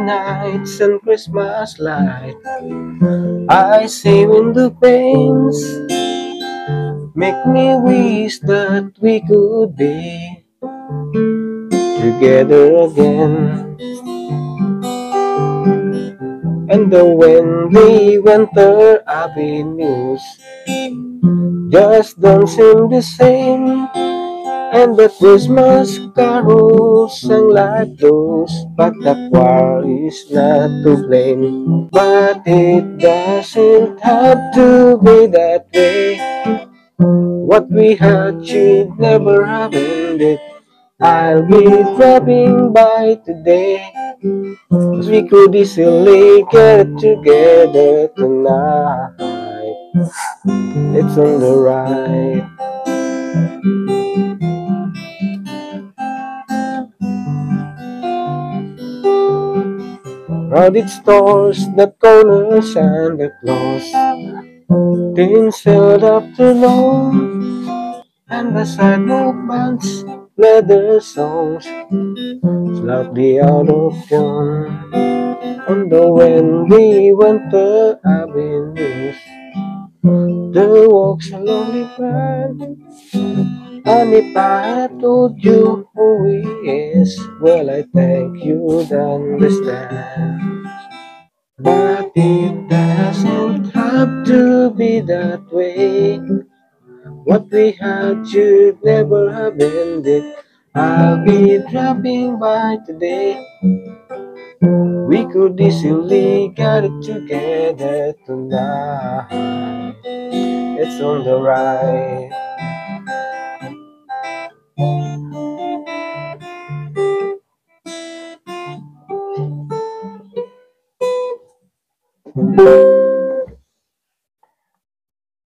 nights and Christmas light. I say window panes make me wish that we could be together again. And the windy winter avenues just don't seem the same. And the Christmas carols sang like those, but the choir is not to blame. But it doesn't have to be that way. What we had should never have ended. I'll be dropping by today, 'cause we could easily get together tonight. It's on the right. Crowded stores, the corners and the clothes, tinselled afternoon, and the sidewalk bands, leather songs, slightly out of tune. On the windy winter avenues, the walks a lonely path. And if I had told you who he is, well, I think you'd understand. But it doesn't have to be that way. What we had should never have ended. I'll be dropping by today. We could easily get it together tonight. It's on the right.